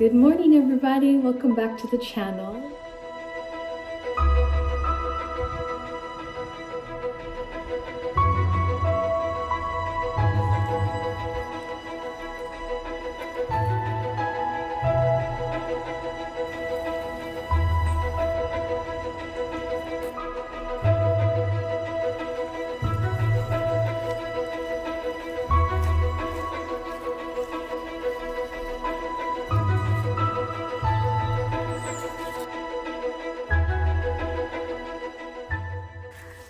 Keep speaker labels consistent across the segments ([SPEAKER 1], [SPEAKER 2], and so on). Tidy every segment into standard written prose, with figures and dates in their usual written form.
[SPEAKER 1] Good morning, everybody. Welcome back to the channel.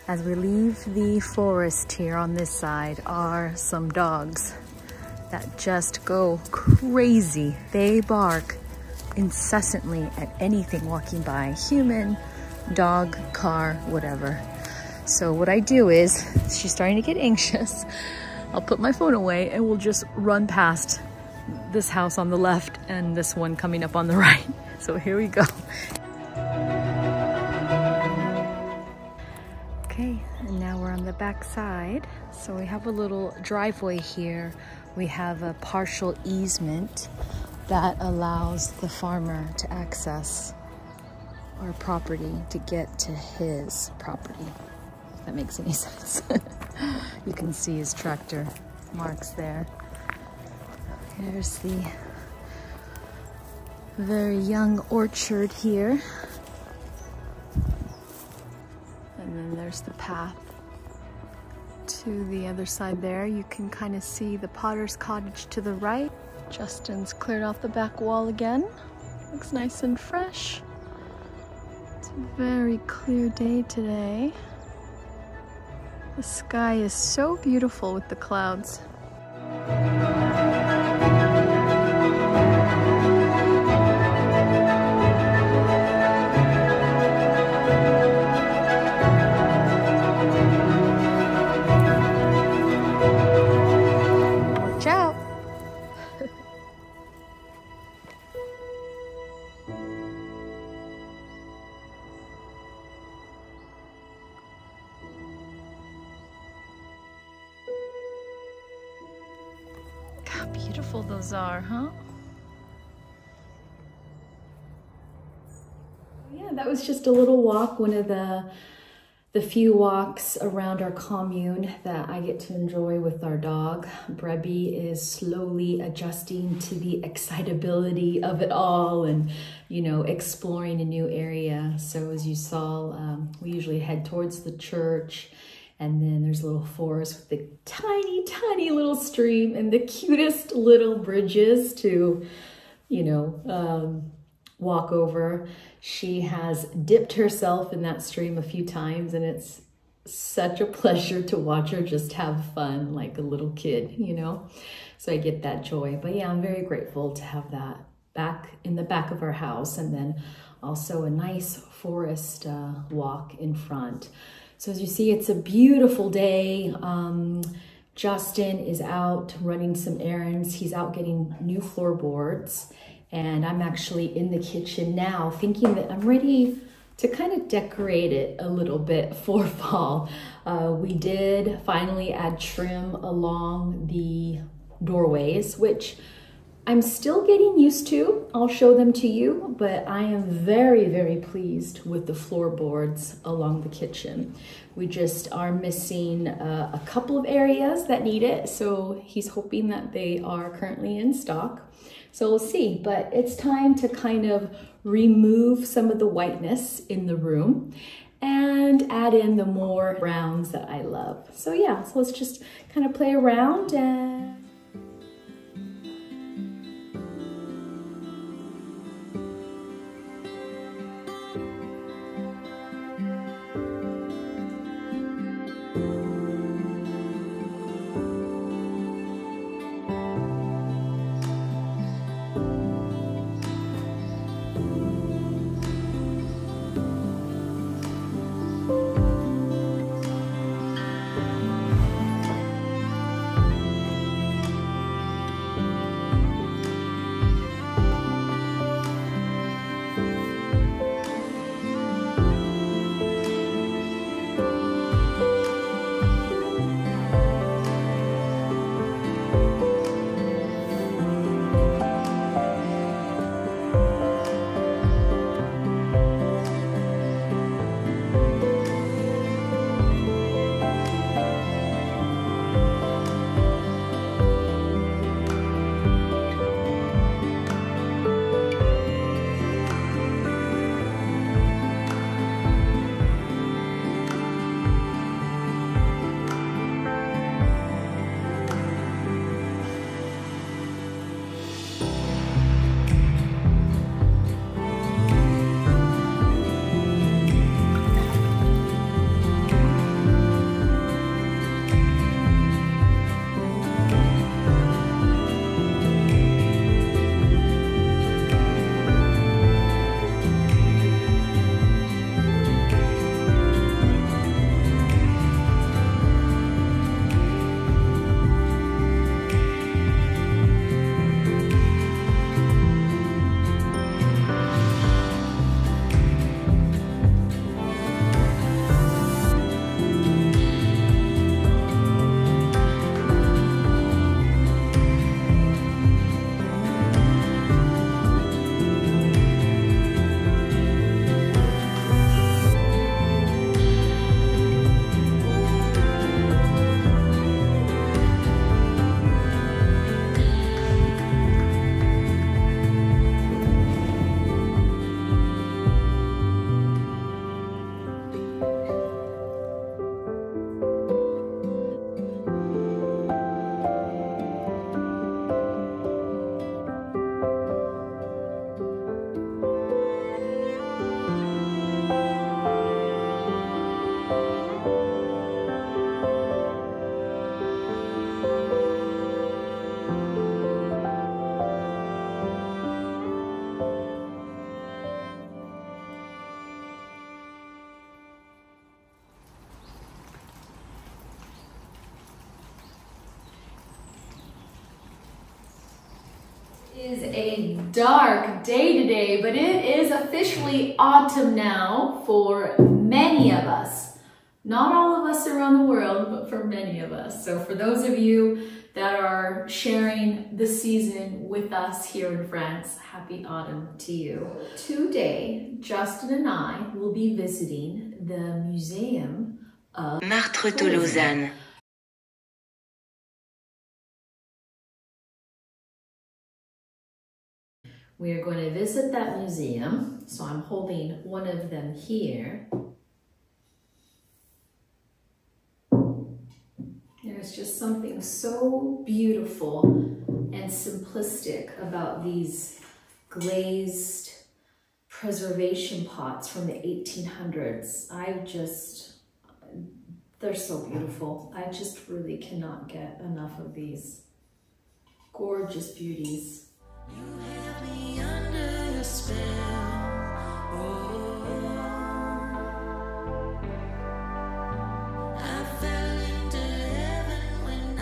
[SPEAKER 1] As we leave the forest here on this side are some dogs that just go crazy. They bark incessantly at anything walking by, human, dog, car, whatever. So what I do is, she's starting to get anxious, I'll put my phone away and we'll just run past this house on the left and this one coming up on the right. So here we go. Okay, and now we're on the back side. So we have a little driveway here. We have a partial easement that allows the farmer to access our property to get to his property, if that makes any sense. You can see his tractor marks there. Here's the very young orchard here. And then there's the path to the other side there. You can kind of see the potter's cottage to the right. Justin's cleared off the back wall again. Looks nice and fresh. It's a very clear day today. The sky is so beautiful with the clouds. How beautiful those are, huh? Yeah, that was just a little walk, one of the few walks around our commune that I get to enjoy with our dog. Brebby is slowly adjusting to the excitability of it all and, you know, exploring a new area. So as you saw, we usually head towards the church. And then there's a little forest with the tiny, tiny little stream and the cutest little bridges to, you know, walk over. She has dipped herself in that stream a few times and it's such a pleasure to watch her just have fun like a little kid, you know? So I get that joy. But yeah, I'm very grateful to have that back in the back of our house and then also a nice forest walk in front. So as you see, it's a beautiful day. Justin is out running some errands. He's out getting new floorboards. And I'm actually in the kitchen now thinking that I'm ready to kind of decorate it a little bit for fall. We did finally add trim along the doorways, which I'm still getting used to. I'll show them to you, but I am very, very pleased with the floorboards along the kitchen. We just are missing a couple of areas that need it, so he's hoping that they are currently in stock. So we'll see, but it's time to kind of remove some of the whiteness in the room and add in the more browns that I love. So yeah, so let's just kind of play around and a dark day today, but it is officially autumn now for many of us. Not all of us around the world, but for many of us. So for those of you that are sharing the season with us here in France, happy autumn to you. Today, Justin and I will be visiting the Museum of
[SPEAKER 2] Martres-Tolosane.
[SPEAKER 1] We are going to visit that museum, so I'm holding one of them here. There's just something so beautiful and simplistic about these glazed preservation pots from the 1800s. They're so beautiful. I just really cannot get enough of these gorgeous beauties.
[SPEAKER 2] You have me under a spell. I fell into heaven when I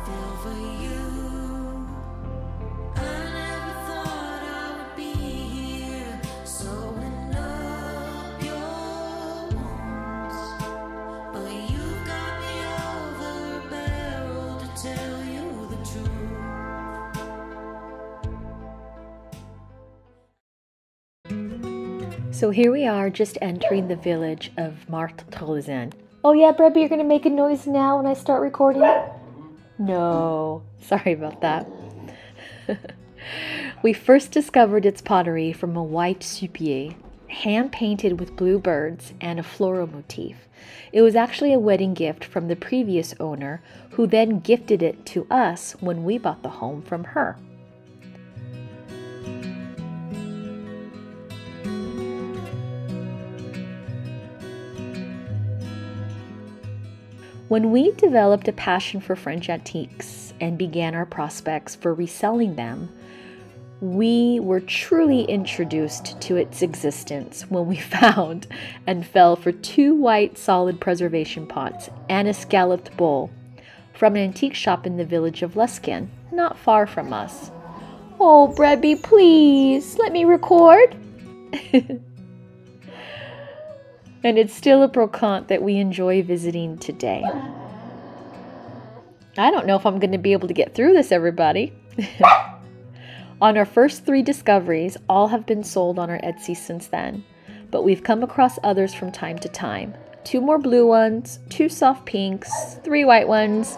[SPEAKER 2] fell for you. I never thought I would be here, sewing up your wounds. But you've got me over a barrel to tell you the truth.
[SPEAKER 3] So here we are, just entering the village of Martes-Tolosane. Oh yeah, Brebby, you're gonna make a noise now when I start recording? No, sorry about that. We first discovered its pottery from a white soupier, hand-painted with blue birds and a floral motif. It was actually a wedding gift from the previous owner, who then gifted it to us when we bought the home from her. When we developed a passion for French antiques and began our prospects for reselling them, we were truly introduced to its existence when we found and fell for 2 white solid preservation pots and a scalloped bowl from an antique shop in the village of Luskin, not far from us. Oh, Brebby, please, let me record. And it's still a brocante that we enjoy visiting today. I don't know if I'm going to be able to get through this, everybody. On our first 3 discoveries, all have been sold on our Etsy since then, but we've come across others from time to time. 2 more blue ones, 2 soft pinks, 3 white ones,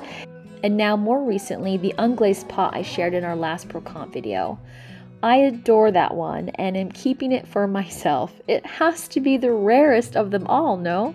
[SPEAKER 3] and now more recently, the unglazed pot I shared in our last brocante video. I adore that one and am keeping it for myself. It has to be the rarest of them all, no?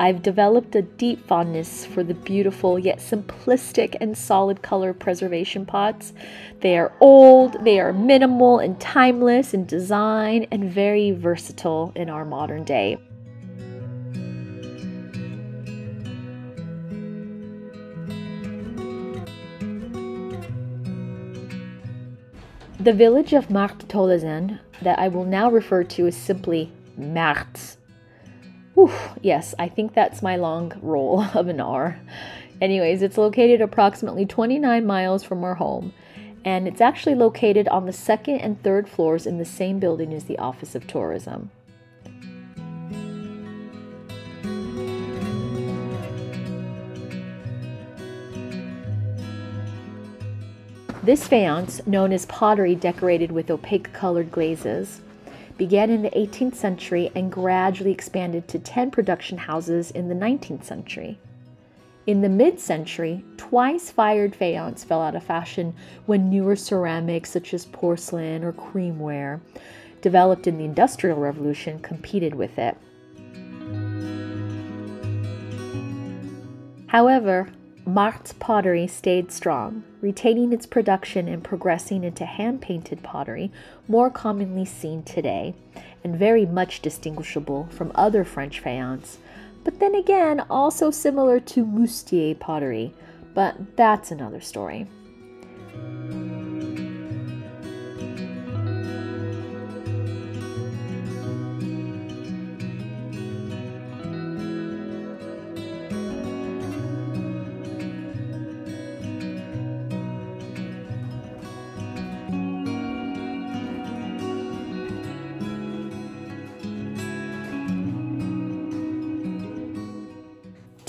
[SPEAKER 3] I've developed a deep fondness for the beautiful yet simplistic and solid color preservation pots. They are old, they are minimal and timeless in design, and very versatile in our modern day. The village of Martes-Tolosane, that I will now refer to as simply Martes. Yes, I think that's my long roll of an R. Anyways, it's located approximately 29 miles from our home, and it's actually located on the 2nd and 3rd floors in the same building as the Office of Tourism. This faience, known as pottery decorated with opaque colored glazes, began in the 18th century and gradually expanded to 10 production houses in the 19th century. In the mid-century, twice-fired faience fell out of fashion when newer ceramics such as porcelain or creamware, developed in the Industrial Revolution, competed with it. However, Martes pottery stayed strong, retaining its production and progressing into hand-painted pottery, more commonly seen today, and very much distinguishable from other French faience, but then again also similar to moustier pottery, but that's another story.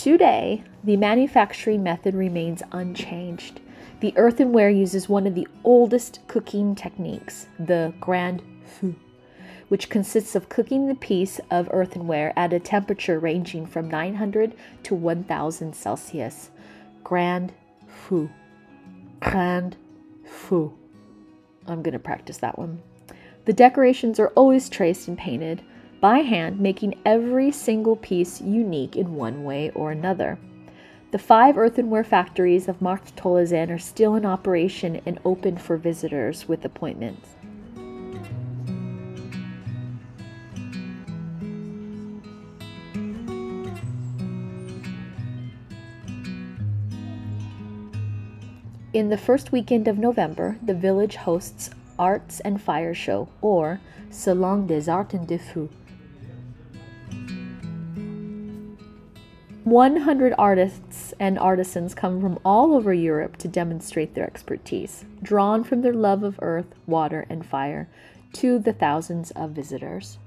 [SPEAKER 3] Today, the manufacturing method remains unchanged. The earthenware uses one of the oldest cooking techniques, the grand feu, which consists of cooking the piece of earthenware at a temperature ranging from 900 to 1000 Celsius. Grand feu. Grand feu. I'm going to practice that one. The decorations are always traced and painted by hand, making every single piece unique in one way or another. The 5 earthenware factories of Martes-Tolosane are still in operation and open for visitors with appointments. In the first weekend of November, the village hosts Arts and Fire Show, or Salon des Arts et des Feux. 100 artists and artisans come from all over Europe to demonstrate their expertise, drawn from their love of earth, water, and fire, to the thousands of visitors.